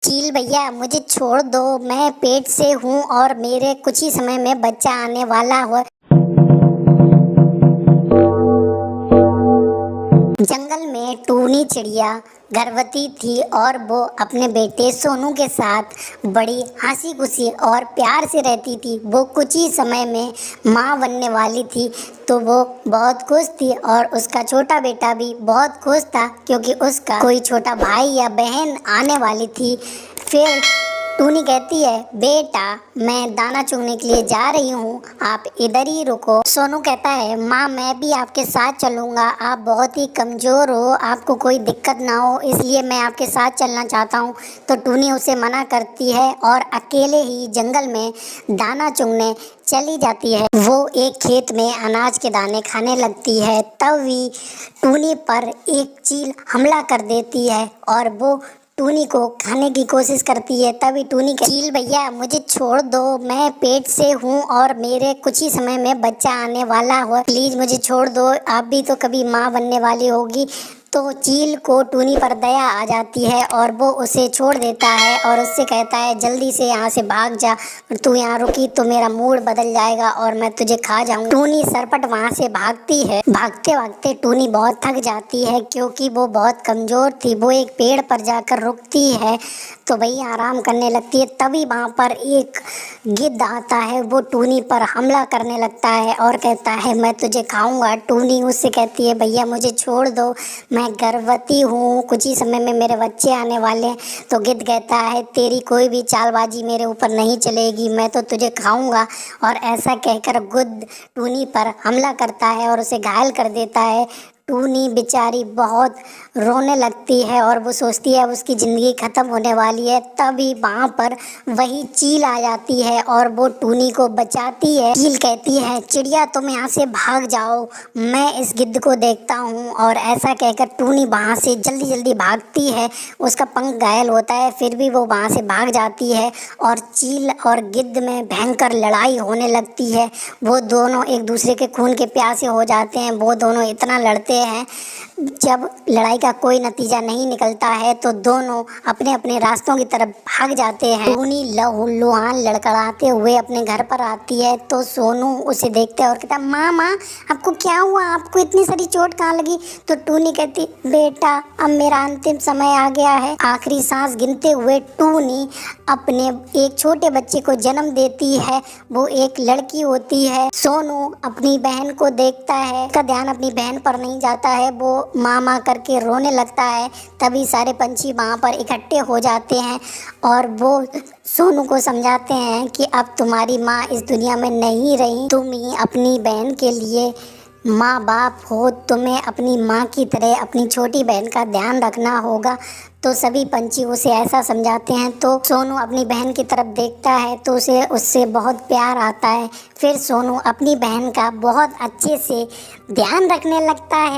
चील भैया मुझे छोड़ दो, मैं पेट से हूँ और मेरे कुछ ही समय में बच्चा आने वाला है। जंगल में टूनी चिड़िया गर्भवती थी और वो अपने बेटे सोनू के साथ बड़ी हंसी खुशी और प्यार से रहती थी। वो कुछ ही समय में माँ बनने वाली थी, तो वो बहुत खुश थी और उसका छोटा बेटा भी बहुत खुश था क्योंकि उसका कोई छोटा भाई या बहन आने वाली थी। फिर टूनी कहती है, बेटा मैं दाना चुगने के लिए जा रही हूँ, आप इधर ही रुको। सोनू कहता है, माँ मैं भी आपके साथ चलूँगा, आप बहुत ही कमज़ोर हो, आपको कोई दिक्कत ना हो इसलिए मैं आपके साथ चलना चाहता हूँ। तो टूनी उसे मना करती है और अकेले ही जंगल में दाना चुगने चली जाती है। वो एक खेत में अनाज के दाने खाने लगती है, तभी टूनी पर एक चील हमला कर देती है और वो टूनी को खाने की कोशिश करती है। तभी टूनी चील भैया मुझे छोड़ दो, मैं पेट से हूँ और मेरे कुछ ही समय में बच्चा आने वाला है, प्लीज़ मुझे छोड़ दो, आप भी तो कभी माँ बनने वाली होगी। तो चील को टूनी पर दया आ जाती है और वो उसे छोड़ देता है और उससे कहता है, जल्दी से यहाँ से भाग जा, तू यहाँ रुकी तो मेरा मूड बदल जाएगा और मैं तुझे खा जाऊँ। टूनी सरपट वहाँ से भागती है। भागते भागते टूनी बहुत थक जाती है क्योंकि वो बहुत कमज़ोर थी। वो एक पेड़ पर जाकर रुकती है तो वही आराम करने लगती है। तभी वहाँ पर एक गिद्ध आता है, वो टूनी पर हमला करने लगता है और कहता है, मैं तुझे खाऊंगा। टूनी उससे कहती है, भैया मुझे छोड़ दो, मैं गर्भवती हूँ, कुछ ही समय में मेरे बच्चे आने वाले हैं। तो गिद्ध कहता है, तेरी कोई भी चालबाजी मेरे ऊपर नहीं चलेगी, मैं तो तुझे खाऊंगा। और ऐसा कहकर गिद्ध टूनी पर हमला करता है और उसे घायल कर देता है। टूनी बेचारी बहुत रोने लगती है और वो सोचती है अब उसकी ज़िंदगी ख़त्म होने वाली है। तभी वहाँ पर वही चील आ जाती है और वो टूनी को बचाती है। चील कहती है, चिड़िया तुम यहाँ से भाग जाओ, मैं इस गिद्ध को देखता हूँ। और ऐसा कहकर टूनी वहाँ से जल्दी जल्दी भागती है। उसका पंख घायल होता है फिर भी वो वहाँ से भाग जाती है और चील और गिद्ध में भयंकर लड़ाई होने लगती है। वो दोनों एक दूसरे के खून के प्यासे हो जाते हैं। वो दोनों इतना लड़ते हैं, जब लड़ाई का कोई नतीजा नहीं निकलता है तो दोनों अपने अपने रास्तों की तरफ भाग जाते हैं। टूनी लहूलुहान लड़खड़ाते हुए अपने घर पर आती है तो सोनू उसे देखते हैं और कहता है, माँ माँ आपको क्या हुआ, आपको इतनी सारी चोट कहाँ लगी। तो टूनी कहती, बेटा अब मेरा अंतिम समय आ गया है। आखिरी सांस गिनते हुए टूनी अपने एक छोटे बच्चे को जन्म देती है। वो एक लड़की होती है। सोनू अपनी बहन को देखता है, उसका ध्यान अपनी बहन पर नहीं जाता है, वो माँ माँ करके रोने लगता है। तभी सारे पंछी वहाँ पर इकट्ठे हो जाते हैं और वो सोनू को समझाते हैं कि अब तुम्हारी माँ इस दुनिया में नहीं रही, तुम ही अपनी बहन के लिए माँ बाप हो, तुम्हें अपनी माँ की तरह अपनी छोटी बहन का ध्यान रखना होगा। तो सभी पंछी उसे ऐसा समझाते हैं। तो सोनू अपनी बहन की तरफ देखता है तो उसे उससे बहुत प्यार आता है। फिर सोनू अपनी बहन का बहुत अच्छे से ध्यान रखने लगता है।